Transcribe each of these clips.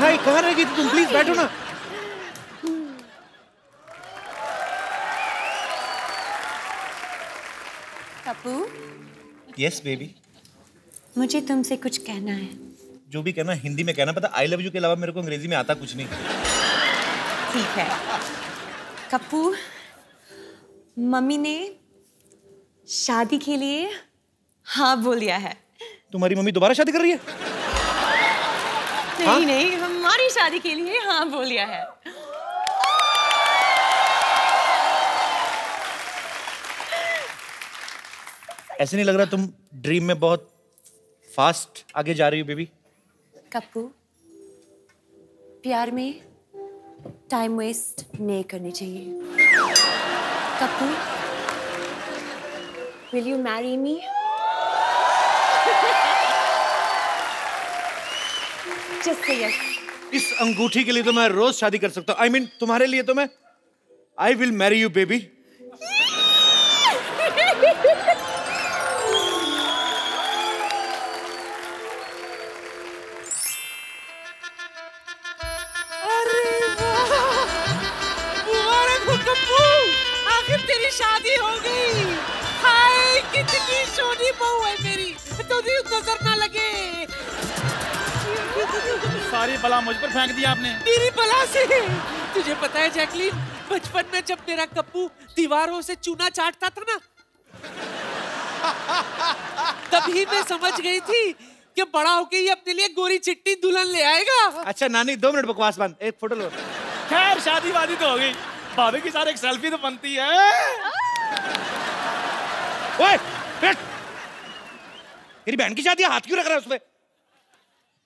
हाय, कहाँ रह गई थी तुम? प्लीज बैठो ना। कप्पू। Yes baby. मुझे तुमसे कुछ कहना है। जो भी कहना हिंदी में कहना। पता आई लव यू के अलावा मेरे को अंग्रेजी में आता कुछ नहीं। ठीक है कप्पू, मम्मी ने शादी के लिए हाँ बोल दिया है। तुम्हारी मम्मी दोबारा शादी कर रही है? नहीं हाँ? नहीं, हमारी शादी के लिए हाँ बोल दिया है। ऐसे नहीं लग रहा तुम ड्रीम में बहुत फास्ट आगे जा रही हो बेबी? कप्पू, प्यार में टाइम वेस्ट नहीं करनी चाहिए। Kappu, will you marry me? Just say yes. इस अंगूठी के लिए तो मैं रोज शादी कर सकता हूँ। I mean, तुम्हारे लिए तो मैं I will marry you baby. शादी हो गई। हाय कितनी सोनी बहू है मेरी, तो नजर ना लगे। सारी बला मुझ पर फेंक दिया आपने। मेरी बला से? तुझे पता है जैकलीन, बचपन में जब मेरा कप्पू दीवारों से चूना चाटता था ना, तभी मैं समझ गई थी कि बड़ा होके ये अपने लिए गोरी चिट्टी दुल्हन ले आएगा। अच्छा नानी 2 मिनट बकवास बंद, एक फोटो लो। खैर शादी वादी तो हो गई, भाभी के साथ एक सेल्फी तो बनती है। ओए, बैठ। मेरी बहन की शादी हाथ क्यों रख रहा है उसमें?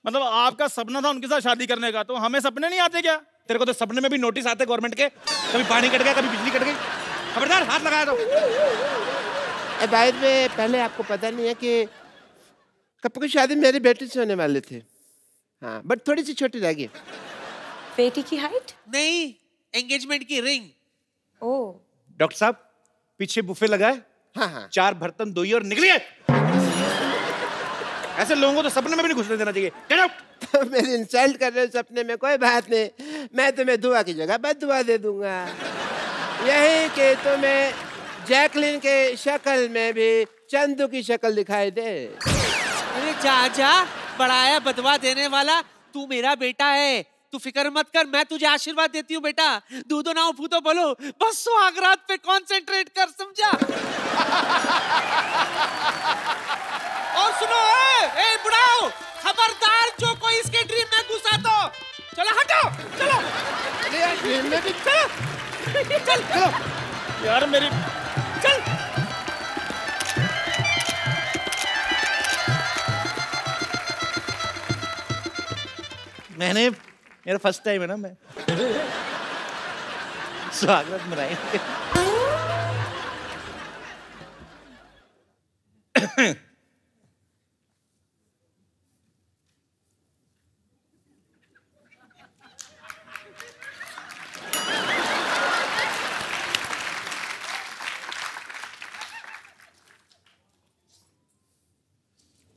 मतलब आपका सपना था उनके साथ शादी करने का, तो हमें सपने नहीं आते क्या? तेरे को तो सपने में भी नोटिस आते गवर्नमेंट के, कभी पानी कट गया, कभी बिजली कट गई। खबरदार हाथ लगाया तो। बाद में पहले आपको पता नहीं है कि कप्पू की शादी मेरी बेटी से होने वाले थे। हाँ, बट थोड़ी सी छोटी रह गई। बेटी की हाइट? नहीं, एंगेजमेंट की रिंग। ओह। डॉक्टर साहब पीछे बुफे लगा है। हाँ हाँ। 4 बर्तन धोइए और निकलिए। ऐसे लोगों को तो सपने में भी नहीं घुसने देना चाहिए। Get out. मेरी इंसल्ट कर रहे हो सपने में, कोई बात नहीं, मैं तुम्हें दुआ की जगह बद दुआ दे दूंगा। यही कि तुम्हें जैकलीन के शक्ल में भी चंदू की शक्ल दिखाई दे। अरे जा जा, बड़ा है बदवा देने वाला। तू मेरा बेटा है, तू फिक्र मत कर, मैं तुझे आशीर्वाद देती हूँ बेटा। दूधो ना फूतो बोलो, बस सुहागरात पे कंसंट्रेट कर, समझा? और सुनो ए बुढ़ाओ, खबरदार जो कोई इसके ड्रीम में घुसा तो चलो हटो, चलो। ड्रीम में भी चलो, चल चलो यार मेरी, चल। मेरा फर्स्ट टाइम है ना, मैं स्वागत मनाएंगे।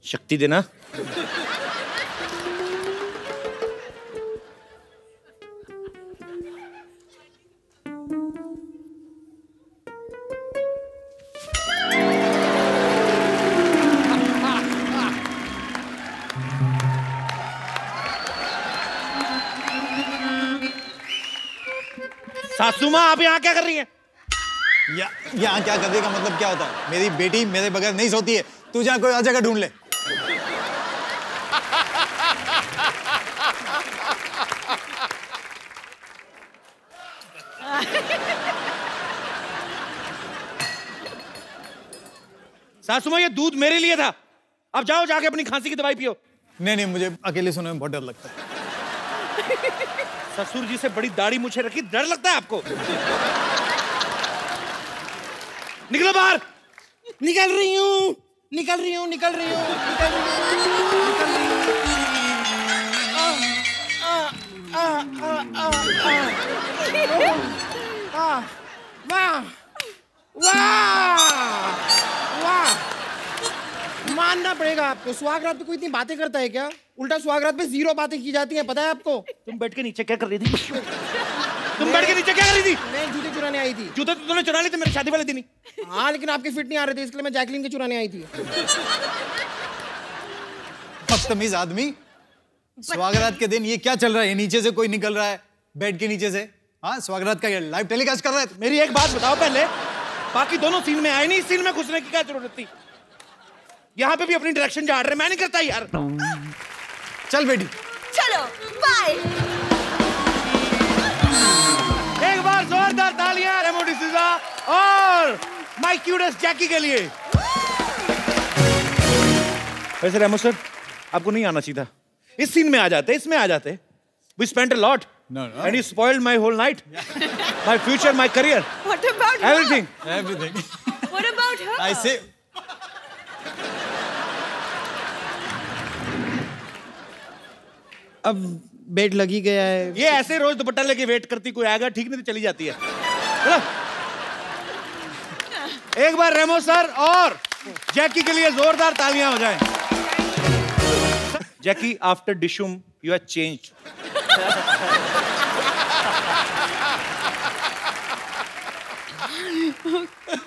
शक्ति देना। सासू माँ आप यहाँ क्या कर रही हैं? यहाँ क्या करने का मतलब क्या होता है? मेरी बेटी मेरे बगैर नहीं सोती है, तू जहाँ कोई और जगह ढूंढ ले। सासू माँ ये दूध मेरे लिए था, अब जाओ जाके अपनी खांसी की दवाई पियो। नहीं, मुझे अकेले सोने में बहुत डर लगता है। ससुर जी से बड़ी दाढ़ी मुझे रखी, डर लगता है आपको? निकलो बाहर। निकल रही हूँ, निकल रही हूँ, निकल रही हूँ, निकल रही हूँ। वाह वाह वाह, मानना पड़ेगा आपको। सुहागरात पे कोई इतनी बातें करता है क्या? उल्टा सुहागरात पे 0 बातें की जाती हैं, पता है आपको? तुम बैठ के नीचे क्या कर रही थी? तुम बैठ के नीचे क्या कर रही थी? मैं जूते चुराने आई थी। जूते तो तूने चुरा लिए थे मेरी शादी वाले दिन ही। हाँ, लेकिन आपके फिट नहीं आ रहे थे, इसलिए मैं जैकलीन के चुराने आई थी। बदतमीज आदमी। स्वागरात के दिन ये क्या चल रहा है? नीचे से कोई निकल रहा है बेड के नीचे से। हाँ, स्वागरात का लाइव टेलीकास्ट कर रहा है। मेरी एक बात बताओ पहले, बाकी दोनों सीन में आए नहीं, इस सीन में घुसने की क्या जरूरत थी? यहाँ पे भी अपनी डायरेक्शन झाड़ रहे, मैं नहीं करता यार। चल बेटी, चलो बाय। एक बार जोरदार तालियां रेमो डिसूजा और माय क्यूटेस्ट जैकी के लिए। वैसे रेमो सर, आपको नहीं आना चाहिए था। इस सीन में आ जाते, इसमें आ जाते। We spent a lot. No. And you spoiled my whole night. My future, my career. What about Everything. everything. her? What about her? I say. अब बेड लग ही गया है। ये ऐसे रोज दुपट्टा लेके वेट करती, कोई आएगा ठीक नहीं तो चली जाती है। चलो। एक बार रेमो सर और जैकी के लिए जोरदार तालियां हो जाएं। जैकी, आफ्टर डिशुम you have changed.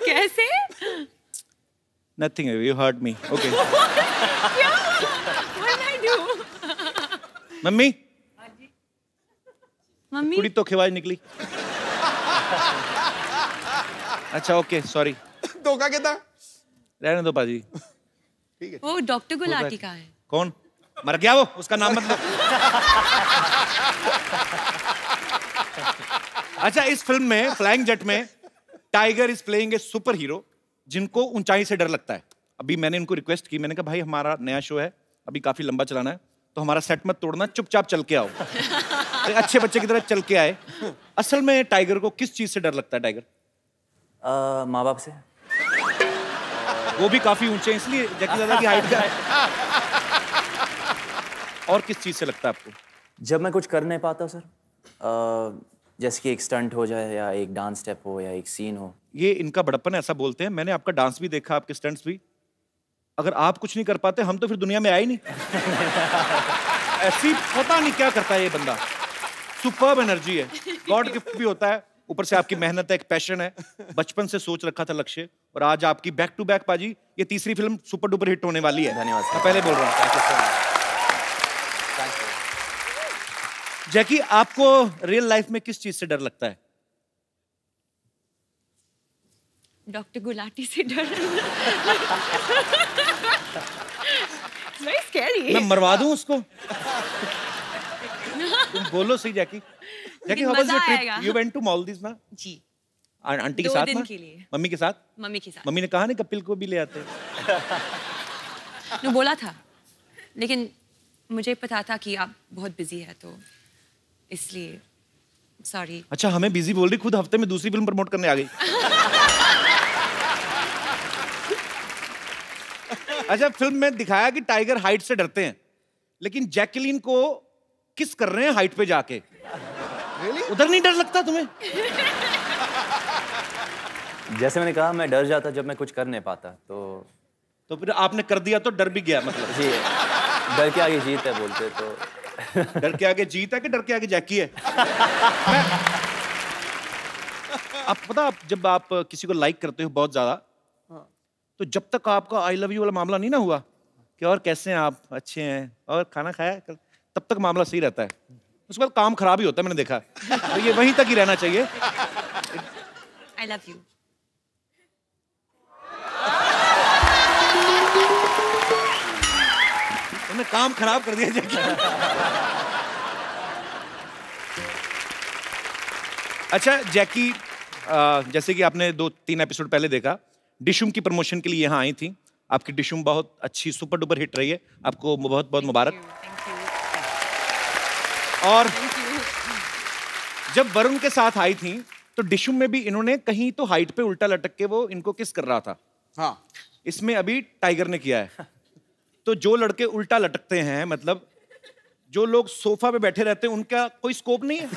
कैसे? Nothing, you heard me. Okay. क्या? What did I do? Mummy, mummy? कुड़ी तो खिवाज निकली। अच्छा, ओके, सॉरी। धोखा क्या था? रहने दो पाजी। वो डॉक्टर गुलाटी का है। कौन? मर गया वो, उसका नाम मत लो। अच्छा, इस फिल्म में फ्लाइंग जेट में tiger is playing a super hero जिनको ऊंचाई से डर लगता है। अभी मैंने इनको रिक्वेस्ट की, मैंने कहा भाई हमारा नया शो है, अभी काफी लंबा चलाना है, तो हमारा सेट मत तोड़ना, चुपचाप चल के आओ। एक अच्छे बच्चे की तरह चल के आए। असल में टाइगर को किस चीज से डर लगता है? टाइगर माँ बाप से। वो भी काफी ऊंचे हैं, इसलिए जैकी दादा की हाइट का है। और किस चीज से लगता है आपको? जब मैं कुछ कर नहीं पाता सर, जैसे कि एक स्टंट हो जाए या एक डांस स्टेप हो या एक सीन हो। ये इनका बड़प्पन है, ऐसा बोलते हैं। मैंने आपका डांस भी देखा, आपके स्टंट्स भी। अगर आप कुछ नहीं कर पाते, हम तो फिर दुनिया में आए ही नहीं। ऐसी पता नहीं क्या करता है ये बंदा। सुपर्ब एनर्जी है, गॉड गिफ्ट भी होता है, ऊपर से आपकी मेहनत है, एक पैशन है, बचपन से सोच रखा था लक्ष्य, और आज आपकी बैक टू बैक पाजी ये तीसरी फिल्म सुपर डुपर हिट होने वाली है। धन्यवाद सर। मैं पहले बोल रहा हूँ। जैकी, आपको रियल लाइफ में किस चीज से डर लगता है? डॉक्टर गुलाटी से डर। Very scary. मैं मरवा दूं उसको? तुम बोलो सही जैकी। जैकी, how was your trip? You went to Maldives ना? जी। आंटी के 2 साथ दिन ना? के लिए। मम्मी के साथ? मम्मी के साथ। मम्मी ने कहा नहीं कपिल को भी ले आते? वो बोला था, लेकिन मुझे पता था कि आप बहुत बिजी है, तो इसलिए सॉरी। अच्छा, हमें बिजी बोल रही, खुद हफ्ते में दूसरी फिल्म प्रमोट करने आ गई। अच्छा, फिल्म में दिखाया कि टाइगर हाइट से डरते हैं, लेकिन जैकलीन को किस कर रहे हैं हाइट पे जाके। उधर नहीं डर लगता तुम्हें? जैसे मैंने कहा, मैं डर जाता जब मैं कुछ कर नहीं पाता, तो फिर आपने कर दिया तो डर भी गया मतलब? जी, डर के आगे जीत है बोलते तो। डर के आगे जीत है कि डर के आगे जैकी है? आप पता, जब आप किसी को लाइक करते हो बहुत ज्यादा, तो जब तक आपका आई लव यू वाला मामला नहीं ना हुआ कि और कैसे हैं आप, अच्छे हैं और खाना खाया, तब तक मामला सही रहता है। उसके बाद काम खराब ही होता है, मैंने देखा। तो ये वहीं तक ही रहना चाहिए। I love you. तुमने काम खराब कर दिया जैकी। अच्छा जैकी, जैसे कि आपने 2-3 एपिसोड पहले देखा, डिशुम की प्रमोशन के लिए यहाँ आई थी। आपकी डिशुम बहुत अच्छी सुपर डुपर हिट रही है, आपको बहुत बहुत मुबारक। और जब वरुण के साथ आई थी तो डिशुम में भी इन्होंने कहीं तो हाइट पे उल्टा लटक के वो इनको किस कर रहा था। हाँ, इसमें अभी टाइगर ने किया है। तो जो लड़के उल्टा लटकते हैं, मतलब जो लोग सोफा पे बैठे रहते हैं, उनका कोई स्कोप नहीं है?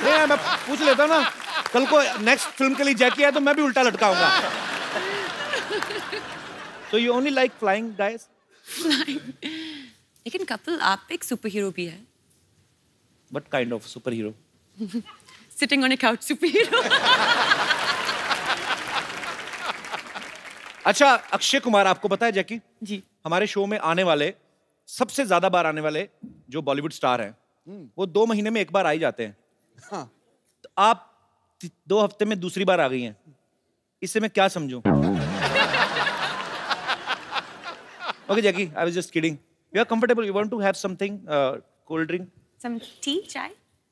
नहीं, मैं पूछ लेता हूं ना, कल को नेक्स्ट फिल्म के लिए जैकी है तो मैं भी उल्टा लटकाऊंगा। So you only like flying guys? लेकिन कपिल आप एक सुपर हीरो भी है. What kind of superhero? Sitting on a couch superhero. अच्छा, अक्षय कुमार आपको पता है जैकी? जी. हमारे शो में आने वाले सबसे ज्यादा बार आने वाले जो बॉलीवुड स्टार हैं, वो 2 महीने में एक बार आ ही जाते हैं. हाँ. तो आप 2 हफ्ते में दूसरी बार आ गई हैं. इससे मैं क्या समझूं? Okay, Jackie, I was just kidding. You are comfortable. You want to have something, cold drink? Some tea, chai?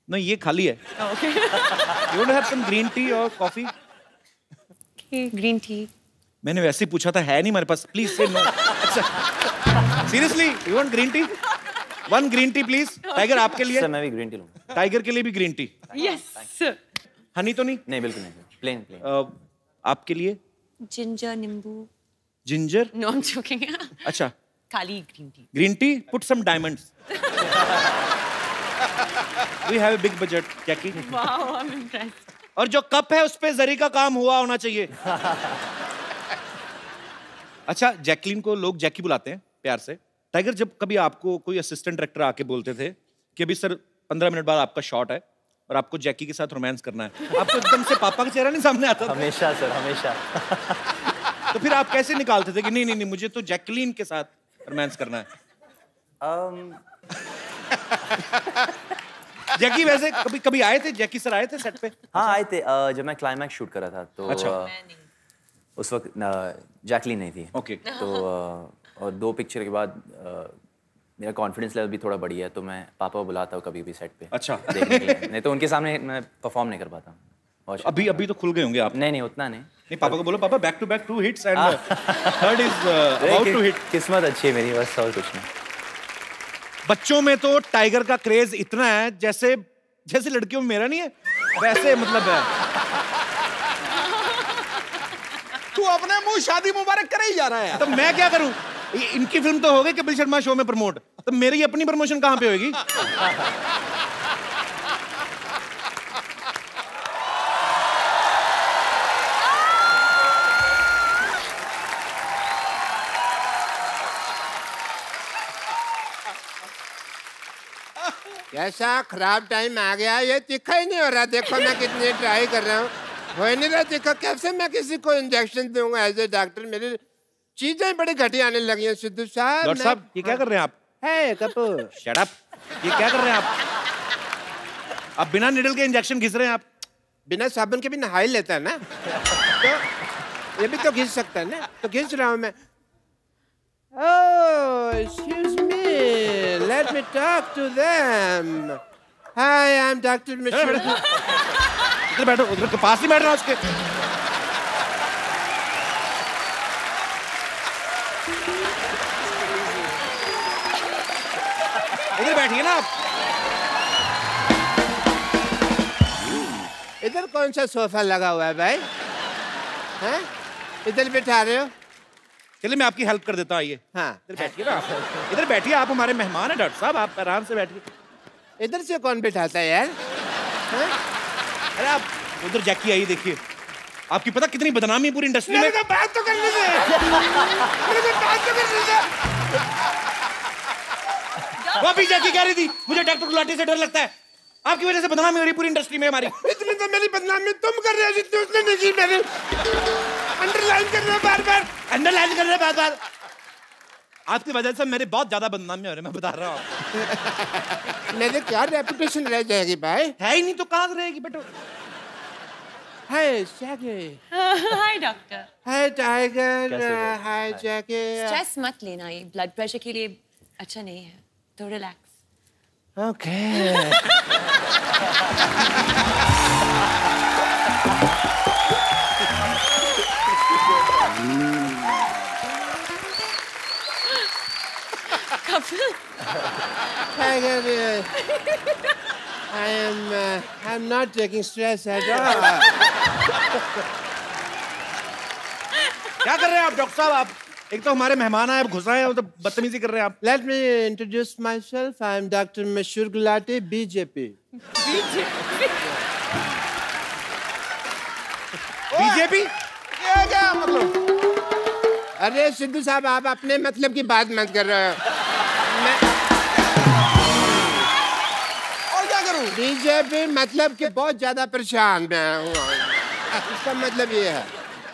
No, ये खाली है. Okay. You want to have some green tea or coffee? Okay, green tea. मैंने वैसे ही पूछा था, है नहीं हमारे पास. Please say no. अच्छा. Seriously, you want green tea? One green tea, please. Tiger आपके लिए. सर मैं भी ग्रीन टी लूँगा. टाइगर के लिए भी green tea. Yes, sir. Honey तो नहीं? नहीं बिल्कुल नहीं. प्लेन. आपके लिए? Ginger, nimbu. Ginger? No, I'm joking. अच्छा. Kali green tea. Green tea? Put some diamonds. We have a big budget, Jackie. Wow, I'm impressed. और जो कप है उस पे जरी का काम हुआ होना चाहिए. अच्छा, जैकलीन को लोग जैकी बुलाते हैं प्यार से. टाइगर, जब कभी आपको कोई असिस्टेंट डायरेक्टर आके बोलते थे कि अभी सर 15 मिनट बाद आपका शॉट है और आपको जैकी के साथ रोमांस करना है, आपको एकदम से पापा का चेहरा नहीं सामने आता था? हमेशा सर, हमेशा. तो फिर आप कैसे निकालते थे कि नहीं नहीं नहीं मुझे तो जैकलीन के साथ रोमांस करना है? जैकी वैसे कभी कभी आए थे, जैकी सर आए थे सेट पे? हाँ आए थे. जब मैं क्लाइमैक्स शूट कर रहा था तो अच्छा. उस वक्त जैकलीन नहीं थी. ओके. तो और 2 पिक्चर के बाद मेरा कॉन्फिडेंस लेवल भी थोड़ा बढ़ी है, तो मैं पापा को बुलाता हूँ कभी भी सेट पे. अच्छा. देखने के लिए. नहीं तो उनके सामने मैं परफॉर्म नहीं कर पाता. अभी तो खुल गए होंगे आप? नहीं उतना नहीं. नहीं, पापा को बोलो पापा back to back 2 hits and third is about to hit. किस्मत अच्छी है मेरी, बस और कुछ नहीं. बच्चों में तो टाइगर का क्रेज इतना है जैसे जैसे लड़कियों में मेरा नहीं है वैसे, मतलब है. तू अपने मुंह शादी मुबारक करे ही जा रहा है. तो मैं क्या करूं? इनकी फिल्म तो हो गई कपिल शर्मा शो में प्रमोट, तो मेरी अपनी प्रमोशन कहां पे होगी? कैसा खराब टाइम आ गया, ये तीखा ही नहीं हो रहा. देखो मैं कितनी ट्राई कर रहा हूँ, हो ही नहीं रहा तीखा. कैसे मैं किसी को इंजेक्शन दूंगा एज ए डॉक्टर? मेरी चीजें बड़ी घटिया आने लगी हैं. सिद्धू साहब. डॉक्टर साहब, ये क्या कर रहे हैं आप? है कपूर. Shut up. ये क्या कर रहे हैं आप? आप बिना निडल के इंजेक्शन घिस रहे हैं आप. बिना साबुन के भी नहा ही लेता है ना, तो ये भी तो घिस सकता है ना, तो घिस रहा हूँ मैं. Oh, excuse me. Let me talk to them. Hi, I'm Dr. Mishra. इधर बैठो, उधर के पास ही बैठ रहा उसके. इधर बैठिए ना आप. इधर कौन सा सोफा लगा हुआ है भाई? हैं? इधर बिठा रहे हो? चलिए मैं आपकी हेल्प कर देता हूँ. आइए. हाँ. इधर बैठिए ना आप. इधर बैठिए, आप हमारे मेहमान हैं डॉक्टर साहब, आप आराम से बैठिए. इधर से कौन बिठाता है यार? हैं? अरे आप उधर जैकी आई, देखिए. आपकी पता कितनी बदनामी है पूरी इंडस्ट्री में. बात तो करने दे. बात तो करने दे. वो अभी जैकी कह रही थी मुझे डॉक्टर गुलाटी से डर लगता है. आपकी वजह से बदनामी हो रही पूरी इंडस्ट्री में हमारी. इतनी तो मेरी बदनामी तुम कर रहे हो जितनी उसने नहीं की. मेरी अंडरलाइन कर रहे हो बार बार. अंडरलाइन कर रहे बार बार. आपकी वजह से मेरे बहुत ज्यादा बदनामी हो रही है, मैं बता रहा हूँ. मेरे क्या रेपुटेशन रह जाएगी भाई? है ही नहीं तो कहाँ से रहेगी बेटो. हाय जैकी. Hi, doctor. हाय टाइगर. हाय जैकी. स्ट्रेस मत लेना, ये ब्लड प्रेशर के लिए अच्छा नहीं है, तो relax. Okay. Kapil. Tiger, I'm not taking stress at all. क्या कर रहे हैं आप डॉक्टर साहब? आप एक तो हमारे मेहमान आए, घुस रहे हैं, तो बदतमीजी कर रहे हैं आप. Let me introduce myself. I'm Dr. Mashur Gulati, BJP. BJP? क्या क्या मतलब? अरे सिद्धू साहब, आप अपने मतलब की बात मत कर रहे हो। और क्या करूं? बीजेपी मतलब कि बहुत ज्यादा परेशान मैं हूँ। इसका मतलब ये है।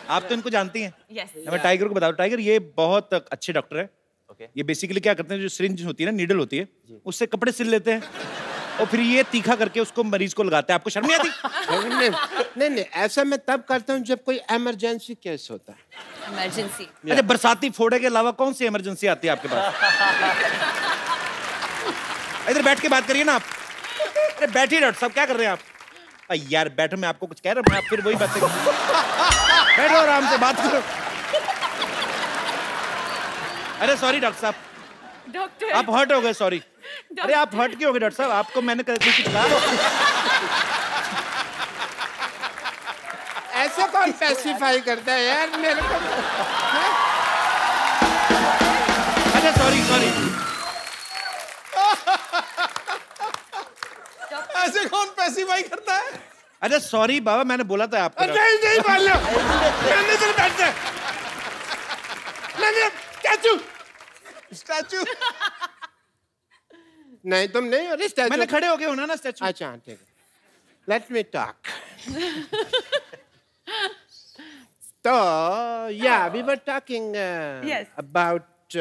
आप तो इनको जानती हैं। Yes. मैं टाइगर को बताऊं, टाइगर ये बहुत अच्छे डॉक्टर है। Okay. ये बेसिकली क्या करते हैं, जो सिरिंज होती है ना, नीडल होती है, उससे कपड़े सिल लेते हैं और फिर ये तीखा करके उसको मरीज को लगाते हैं। आपको शर्म नहीं आती? नहीं, ऐसा मैं तब करता हूँ जब कोई इमरजेंसी केस होता है। इमरजेंसी। अच्छा, बरसाती फोड़े के अलावा कौन सी इमरजेंसी आती है आपके पास? इधर बैठ के बात करिए ना आप। अरे बैठिए डॉक्टर साहब, क्या कर रहे हैं आप? यार बैठो, मैं आपको कुछ कह रहा हूँ, आप फिर वही बातें करो। बैठो आराम से बात करो। अरे सॉरी डॉक्टर साहब, डॉक्टर आप हर्ट हो गए, सॉरी। अरे आप हर्ट क्यों हो गए डॉक्टर साहब? आपको मैंने कुछ कहा? ऐसे कौन स्पेसिफाई करता है यार मेरे को? अच्छा सॉरी। ऐसे कौन स्पेसिफाई करता है? अच्छा सॉरी बाबा, मैंने बोला था आपको। नहीं बोलो, मैंने तो बैठते। नहीं, स्टैचू। नहीं तुम नहीं हो स्टैचू। मैंने खड़े हो गए होना ना स्टैचू। अच्छा ठीक है, लेट मी टॉक। तो yeah, we were talking Yes. about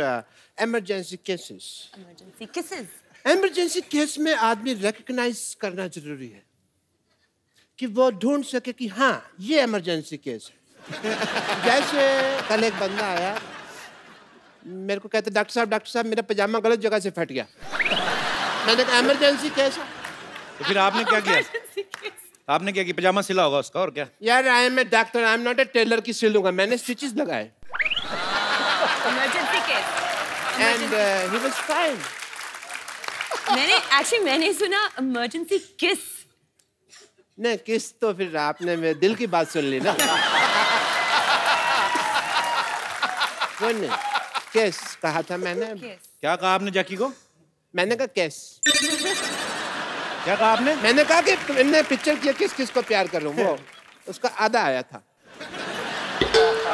emergency cases. Emergency kisses. Emergency case में आदमी रिकग्नाइज करना जरूरी है कि वो ढूंढ सके कि हाँ ये इमरजेंसी केस है। जैसे कल एक बंदा आया, मेरे को कहते डॉक्टर साहब मेरा पजामा गलत जगह से फट गया। मैंने कहा इमरजेंसी केस है। तो फिर आपने क्या किया? आपने क्या किया? पजामा सिला होगा उसका, और क्या? यार I am a doctor, I am not a tailor की सिलूंगा। मैंने स्टिचेस लगाए emergency case. And he was fine. मैंने सुना इमरजेंसी किस। नहीं किस तो फिर आपने मेरे दिल की बात सुन ली ना। वो नहीं, केस कहा था मैंने। क्या कहा आपने जैकी को? मैंने कहा केस। क्या कहा आपने? मैंने कहा कि तुमने पिक्चर किया किस किस को प्यार करूं, वो उसका आधा आया था।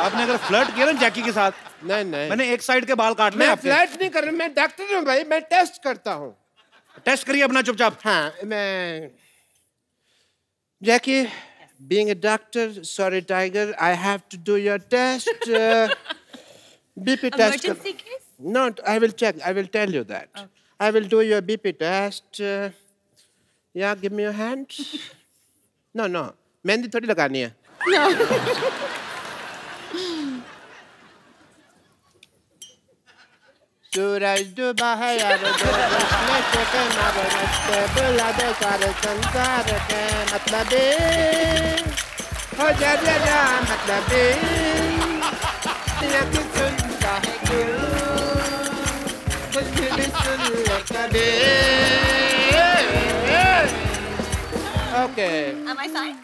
आपने अगर फ्लर्ट किया ना जैकी के साथ? नहीं मैंने एक साइड के बाल काटने मैं आपके। फ्लर्ट नहीं कर रहा, मैं डॉक्टर हूँ भाई, मैं टेस्ट करता हूँ। टेस्ट करिए अपना चुपचाप। हाँ मैं जैकी, being a doctor, sorry Tiger, I have to do your test. BP test. Emergency case? No, I will check. I will tell you that. Okay. I will do your BP test. Yeah, give me your hand. No. Mehndi थोड़ी लगानी है। No. सूरज डूबा है यार, बुला दे सारे संसार के मतलब हो जा मतलब सुनता है कुछ भी सुन ले कभी। Okay. Am I fine?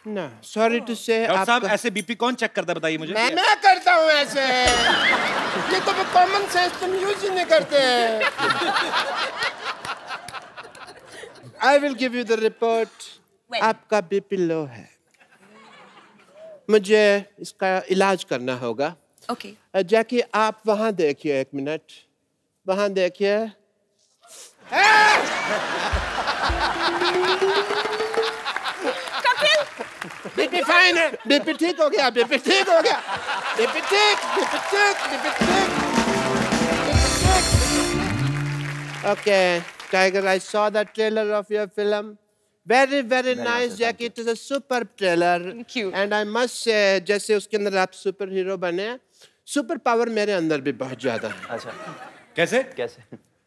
No, sorry to say. Doctor साहब ऐसे बीपी कौन चेक करता है, बताइए मुझे। मैं करता हूँ ऐसे। ये तो कॉमन सेंस तुम यूज ही नहीं करते। I will give you the report. आपका बीपी लो है, मुझे इसका इलाज करना होगा। Okay. जैकी आप वहां देखिए, एक मिनट वहां देखिए। कपिल, बीपी फाइन है, बीपी ठीक हो गया, बीपी ठीक हो गया, बीपी ठीक। Okay, Tiger, I saw the trailer of your film. Very nice, Jackie. It is a superb trailer. Thank you. And I must say, जैसे उसके अंदर आप सुपर हीरो बने, सुपर पावर मेरे अंदर भी बहुत ज्यादा है। अच्छा, कैसे?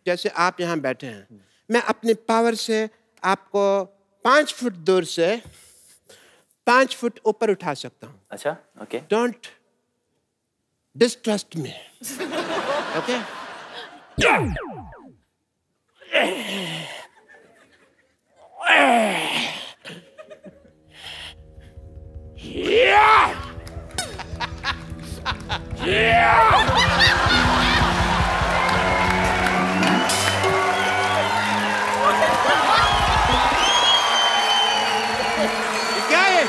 जैसे आप यहाँ बैठे हैं, मैं अपनी पावर से आपको 5 फुट दूर से 5 फुट ऊपर उठा सकता हूँ। अच्छा, okay. Don't distrust me. Okay? क्या है?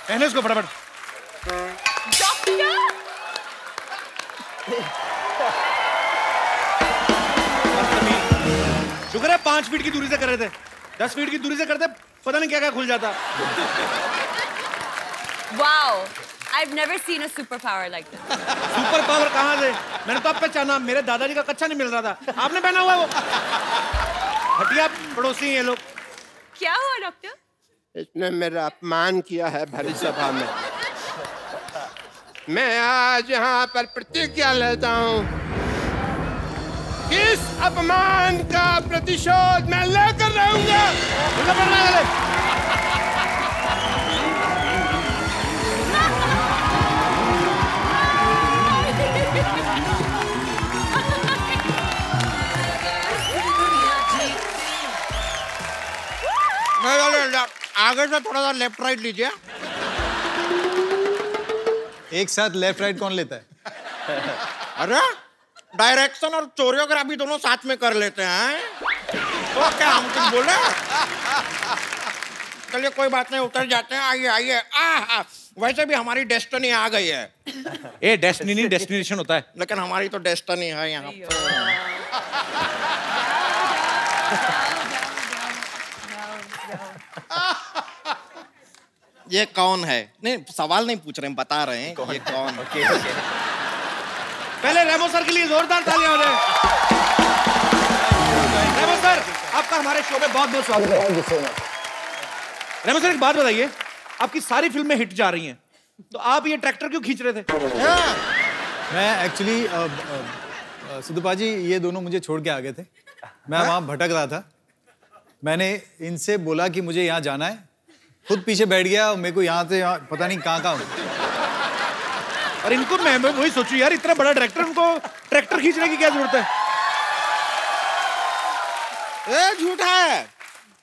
पहने उसको फटाफट। डॉक्टर शुक्र है 5 फीट की दूरी से कर रहे थे, 10 फीट की दूरी से करते पता नहीं क्या क्या खुल जाता। Wow, I've never seen a superpower like this. Super power कहाँ से? मैंने तो अब पहचाना, मेरे दादाजी का कच्चा नहीं मिल रहा था, आपने पहना हुआ है वो। हटिया पड़ोसी ये लोग। क्या हुआ डॉक्टर? इसने मेरा अपमान किया है भरी सभा में। मैं आज यहाँ पर प्रतिज्ञा लेता हूँ कि इस अपमान का प्रतिशोध मैं लेकर रहूंगा। आगे से थोड़ा सा लेफ्ट राइट लीजिए। एक साथ लेफ्ट राइट कौन लेता है? अरे डायरेक्शन और कोरियोग्राफी दोनों साथ में कर लेते हैं, तो क्या हम कुछ बोले? चलिए कोई बात नहीं, उतर जाते हैं। आइए आइए। वैसे भी हमारी डेस्टिनी आ गई है। ए डेस्टिनी नहीं, डेस्टिनेशन होता है। लेकिन हमारी तो डेस्टिनी है यहाँ पे। ये कौन है? नहीं सवाल नहीं पूछ रहे हैं, बता रहे हैं ये कौन है। पहले रेमो सर के लिए जोरदार तालियां हो जाए। रेमो सर, आपका हमारे शो में बहुत बहुत स्वागत है। रेमो सर एक बात बताइए, आपकी सारी फिल्में हिट जा रही हैं, तो आप ये ट्रैक्टर क्यों खींच रहे थे? मैं एक्चुअली सिद्धू जी ये दोनों मुझे छोड़ के आ गए थे, मैं वहाँ भटक रहा था। मैंने इनसे बोला कि मुझे यहाँ जाना है, खुद पीछे बैठ गया और मेरे को यहाँ से यहाँ पता नहीं कहाँ हूँ। और इनको मैं वही सोचूं यार, इतना बड़ा डायरेक्टर, उनको ट्रैक्टर खींचने की क्या जरूरत है? ये झूठा है।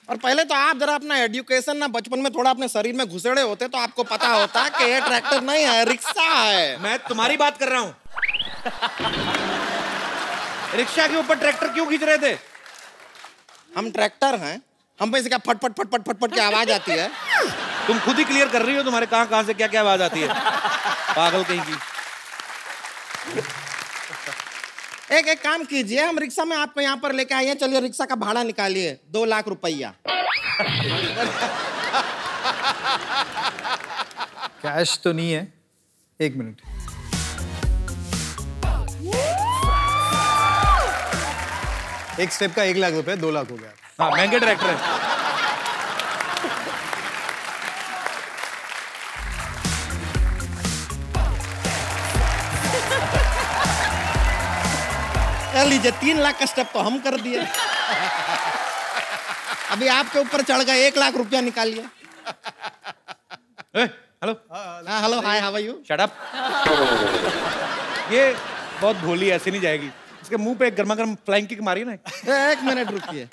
और पहले तो आप जरा अपना एजुकेशन ना बचपन में थोड़ा अपने शरीर में घुसेड़े होते तो आपको पता होता कि ये ट्रैक्टर नहीं है, रिक्शा है। मैं तुम्हारी बात कर रहा हूँ। रिक्शा के ऊपर ट्रैक्टर क्यों खींच रहे थे? हम ट्रैक्टर हैं, हम पे से क्या फट फट फट फट फट फट की आवाज आती है? तुम खुद ही क्लियर कर रही हो, तुम्हारे कहाँ से क्या क्या आवाज आती है, पागल कहीं की। एक काम कीजिए, हम रिक्शा में आपको यहाँ पर लेके आइए। चलिए रिक्शा का भाड़ा निकालिए, 2 लाख रुपया। कैश तो नहीं है, 1 मिनट। एक स्टेप का 1 लाख रुपए, 2 लाख हो गया। हाँ महंगे ट्रैक्टर है। लीजिए 3 लाख का स्टेप तो हम कर दिए। अभी आपके ऊपर चढ़ गए, 1 लाख रुपया निकालिए। Hello. Hello, hi, how are you? Shut up. ये बहुत भोली, ऐसे नहीं जाएगी। इसके मुंह पे एक गर्मा गर्म फ्लाइंग किक मारी ना। 1 मिनट रुकिए,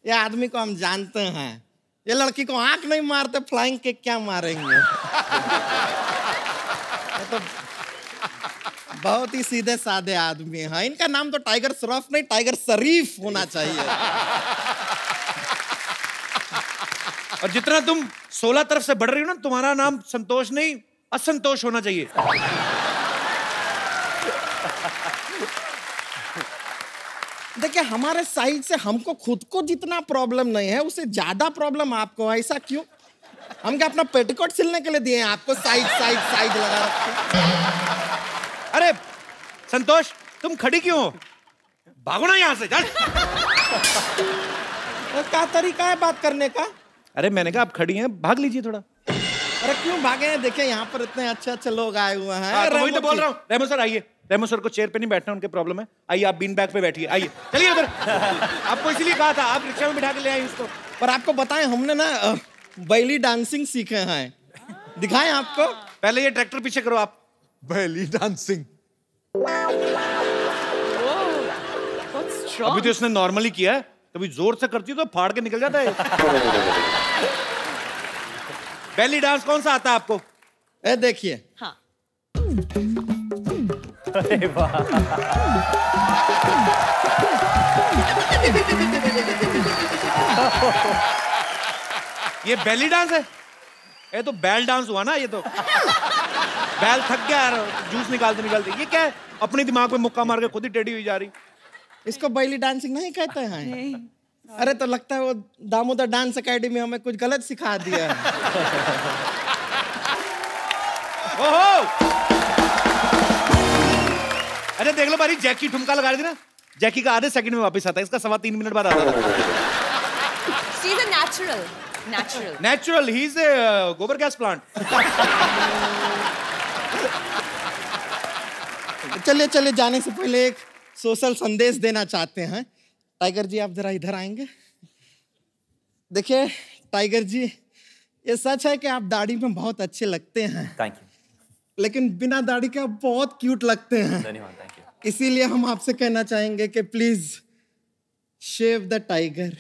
ये आदमी को हम जानते हैं, ये लड़की को आंख नहीं मारते, फ्लाइंग किक क्या मारेंगे? तो बहुत ही सीधे साधे आदमी हैं। इनका नाम तो टाइगर श्रॉफ नहीं, टाइगर शरीफ होना चाहिए। और जितना तुम 16 तरफ से बढ़ रही हो ना, तुम्हारा नाम संतोष नहीं, असंतोष होना चाहिए। देखिए हमारे साइड से हमको खुद को जितना प्रॉब्लम नहीं है, उससे ज्यादा प्रॉब्लम आपको। ऐसा क्यों? हम क्या अपना पेटीकोट सिलने के लिए दिए हैं आपको? साइड साइड साइड लगा रखे। अरे संतोष, तुम खड़ी क्यों हो? भागो ना यहाँ से, चल। क्या तरीका है बात करने का? अरे मैंने कहा आप खड़ी हैं, भाग लीजिए थोड़ा। अरे क्यों भागे? देखिए यहाँ पर इतने अच्छे अच्छे लोग आए हुए हैं। तो वही तो बोल रहा हूँ। रेमो सर आइए। रेमो सर को चेयर पे नहीं बैठना, उनके प्रॉब्लम है। आइए आप बीन बैग पे बैठिए, आइए चलिए उधर। आपको इसीलिए कहा था, आप रिक्शा में बिठा के ले आए इसको। पर आपको बताएं, हमने ना बैली डांसिंग सीखे हैं, दिखाएं आपको। पहले ये ट्रैक्टर पीछे करो आप। बैली डांसिंग। अभी तो इसने नॉर्मली किया है, कभी जोर से करती तो फाड़ के निकल जाता है। बैली डांस कौन सा आता है आपको? ए देखिए। हाँ। अरे वाह। ये बैली डांस है? ये तो बैल डांस हुआ ना ये तो। बैल थक गया यार, जूस निकालते निकालते। ये क्या है, अपने दिमाग पे मुक्का मार के खुद ही टेढ़ी हुई जा रही। इसको बैली डांसिंग नहीं कहते हैं? अरे तो लगता है वो दामोदर डांस एकेडमी हमें कुछ गलत सिखा दिया है। ओहो! अरे देख लो बारी, जैकी ठुमका लगा रही थी ना, जैकी का आधे सेकंड में वापस आता है, इसका 3.25 मिनट बाद आता है। She's a natural. Natural, he's a गोबर गैस प्लांट। चलिए जाने से पहले एक सोशल संदेश देना चाहते हैं। टाइगर जी आप जरा इधर आएंगे। देखिए टाइगर जी, ये सच है कि आप दाढ़ी में बहुत अच्छे लगते हैं। Thank you. लेकिन बिना दाढ़ी के आप बहुत क्यूट लगते हैं। धन्यवाद, थैंक यू। इसीलिए हम आपसे कहना चाहेंगे कि प्लीज शेव द टाइगर।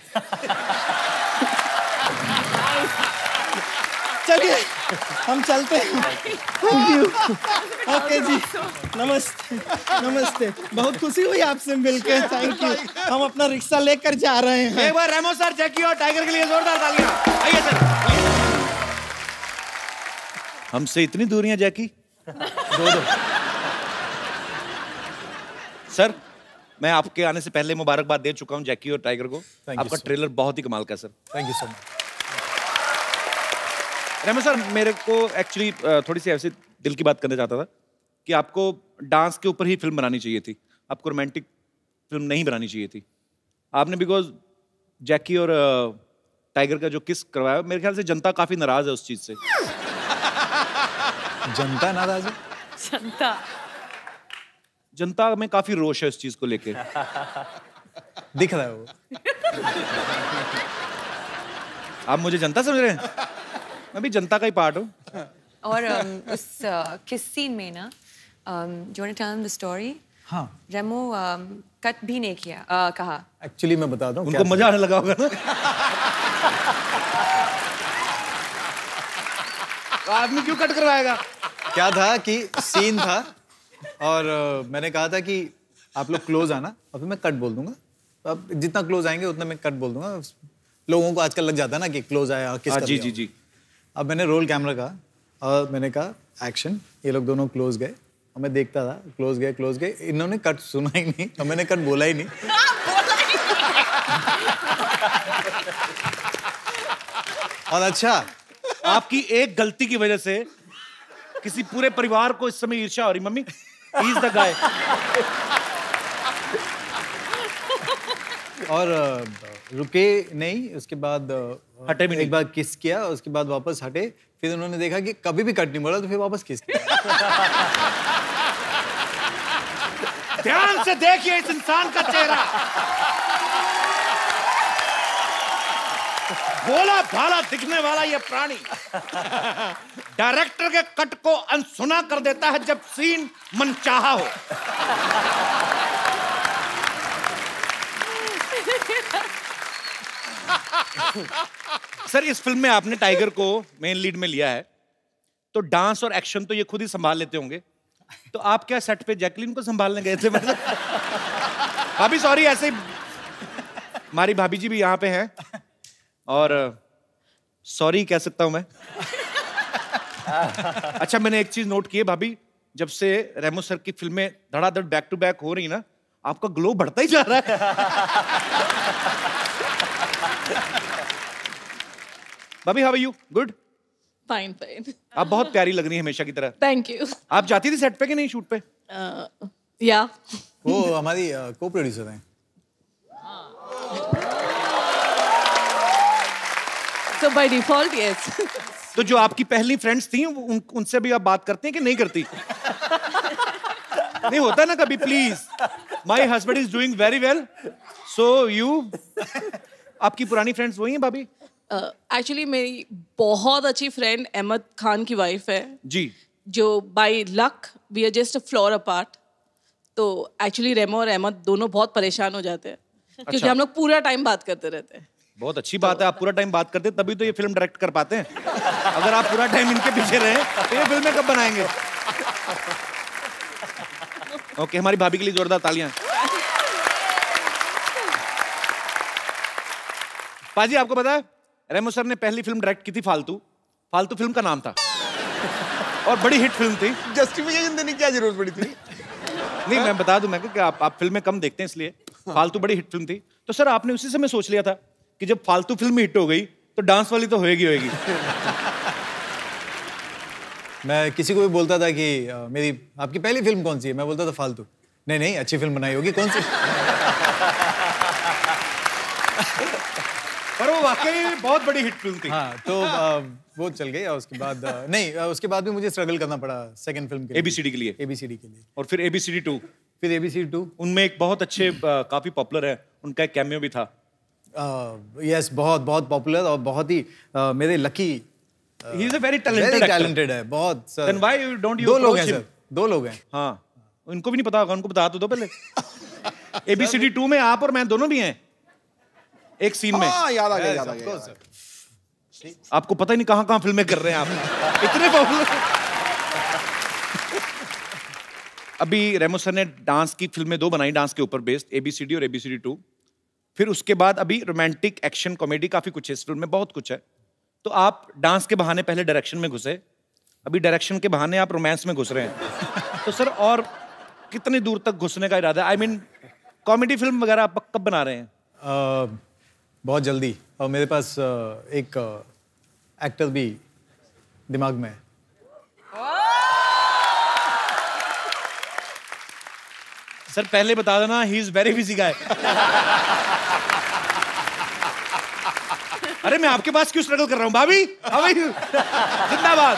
चलिए हम चलते हैं। Thank you. ओके जी, नमस्ते। बहुत खुशी हुई आपसे मिलकर। Thank you. हम अपना रिक्शा लेकर जा रहे हैं। एक बार रेमो सर, जैकी और टाइगर के लिए जोरदार तालियां। आइए सर। हमसे इतनी दूरियां जैकी। दो। सर मैं आपके आने से पहले मुबारकबाद दे चुका हूं जैकी और टाइगर को। आपका ट्रेलर बहुत ही कमाल का है sir. Thank you so much. Remo sir, मेरे को एक्चुअली थोड़ी सी ऐसी दिल की बात करना चाहता था कि आपको डांस के ऊपर ही फिल्म बनानी चाहिए थी, आपको रोमांटिक फिल्म नहीं बनानी चाहिए थी। आपने बिकॉज जैकी और टाइगर का जो किस करवाया, मेरे ख्याल से जनता काफी नाराज है उस चीज से। जनता नाराज है? जनता में काफी रोष है इस चीज को लेके। दिख रहा है वो। आप मुझे जनता समझ रहे हैं? मैं भी जनता का ही पार्ट हूँ। और उस किस सीन में ना, do you want to tell him the story? हाँ। रेमो कट भी नहीं किया, कहा। एक्चुअली मैं बताता हूँ। उनको मजा आने लगा होगा ना। तो आदमी क्यों कट करवाएगा? क्या था कि सीन था और मैंने कहा था कि आप लोग क्लोज आना और फिर मैं कट बोल दूंगा। अब जितना क्लोज आएंगे उतना मैं कट बोल दूंगा। लोगों को आजकल लग जाता है ना कि क्लोज आया किस कर जी दिया। जी जी। अब मैंने रोल कैमरा कहा और मैंने कहा एक्शन। ये लोग दोनों क्लोज गए और मैं देखता था, क्लोज गए। इन्होंने कट सुना ही नहीं और मैंने कट बोला ही नहीं। और अच्छा, आपकी एक गलती की वजह से किसी पूरे परिवार को इस समय ईर्ष्या हो रही। Mummy, he is the guy. और रुके नहीं, उसके बाद हटे भी नहीं। एक बार किस किया, उसके बाद वापस हटे। फिर उन्होंने देखा कि कभी भी कट नहीं बोला तो फिर वापस किस किया। ध्यान से देखिए इस इंसान का चेहरा। भोला भाला दिखने वाला ये प्राणी डायरेक्टर के कट को अनसुना कर देता है जब सीन मनचाहा हो। सर इस फिल्म में आपने टाइगर को मेन लीड में लिया है, तो डांस और एक्शन तो ये खुद ही संभाल लेते होंगे, तो आप क्या सेट पे जैकलीन को संभालने गए थे? मतलब भाभी सॉरी, ऐसे हमारी भाभी जी भी यहाँ पे हैं और सॉरी कह सकता हूं मैं। अच्छा मैंने एक चीज नोट की है भाभी, जब से रेमो सर की फिल्में धड़ाधड़ बैक टू बैक हो रही ना, आपका ग्लो बढ़ता ही जा रहा है। भाभी how are you? Good? Fine fine. आप बहुत प्यारी लग रही हैं हमेशा की तरह। Thank you. आप जाती थी सेट पे कि नहीं शूट पे? या वो हमारी को प्रोड्यूसर हैं। So by default, yes. तो जो आपकी पहली फ्रेंड्स थी उनसे भी आप बात करते हैं कि नहीं करती? नहीं होता ना कभी, please my husband is doing very well, so you. आपकी पुरानी फ्रेंड्स वही हैं भाभी? Actually मेरी बहुत अच्छी फ्रेंड अहमद खान की वाइफ है जी, जो by luck we are just a floor apart. तो एक्चुअली रेमो और अहमद दोनों बहुत परेशान हो जाते हैं क्योंकि हम लोग पूरा टाइम बात करते रहते हैं। बहुत अच्छी बात है, आप पूरा टाइम बात करते तभी तो ये फिल्म डायरेक्ट कर पाते हैं। अगर आप पूरा टाइम इनके पीछे रहे तो ये फिल्में कब बनाएंगे? ओके, हमारी भाभी के लिए जोरदार तालियां। पाजी आपको पता है रेमो सर ने पहली फिल्म डायरेक्ट की थी फालतू। फालतू फिल्म का नाम था और बड़ी हिट फिल्म थी। जस्टिफिकेशन देने की क्या जरूरत पड़ी थी? नहीं, मैं बता दूं मैं कि आप फिल्में कम देखते हैं इसलिए। फालतू बड़ी हिट फिल्म थी। तो सर आपने उसी समय सोच लिया था कि जब फालतू फिल्म हिट हो गई तो डांस वाली तो होएगी। मैं किसी को भी बोलता था कि मेरी आपकी पहली फिल्म कौन सी है, मैं बोलता था फालतू। नहीं अच्छी फिल्म बनाई होगी, कौन सी? पर वो वाकई बहुत बड़ी हिट फिल्म थी। हाँ, तो वो चल गई। और उसके बाद उसके बाद भी मुझे स्ट्रगल करना पड़ा सेकंड फिल्म के लिए, ABCD के लिए। ABCD के लिए। और फिर ABCD 2। फिर ABCD 2। उनमें एक बहुत अच्छे काफी पॉपुलर है, उनका एक कैमियो भी था। यस, बहुत पॉपुलर और बहुत ही मेरे lucky. He is a very talented है, बहुत sir. Then why don't you? 2 लोग हैं सर, 2 लोग हैं। हाँ, उनको भी नहीं पता होगा, उनको बता तो दो पहले। ABCD 2 में आप और मैं दोनों भी हैं एक सीन में। हाँ, याद आ गया। आपको पता ही नहीं कहां फिल्में कर रहे हैं आप, इतने पॉपुलर। अभी रेमो सर ने डांस की फिल्में 2 बनाई, डांस के ऊपर बेस्ड, ABCD और ABCD 2। फिर उसके बाद अभी रोमांटिक, एक्शन, कॉमेडी काफी कुछ है इस फिल्म में, बहुत कुछ है। तो आप डांस के बहाने पहले डायरेक्शन में घुसे, अभी डायरेक्शन के बहाने आप रोमांस में घुस रहे हैं। तो सर और कितनी दूर तक घुसने का इरादा है? आई मीन कॉमेडी फिल्म वगैरह आप कब बना रहे हैं? बहुत जल्दी। और मेरे पास एक एक्टर भी दिमाग में है। सर पहले बता देना, ही इज वेरी बिजी गाय। अरे मैं आपके पास क्यों स्ट्रगल कर रहा हूं भाभी? जिंदाबाद।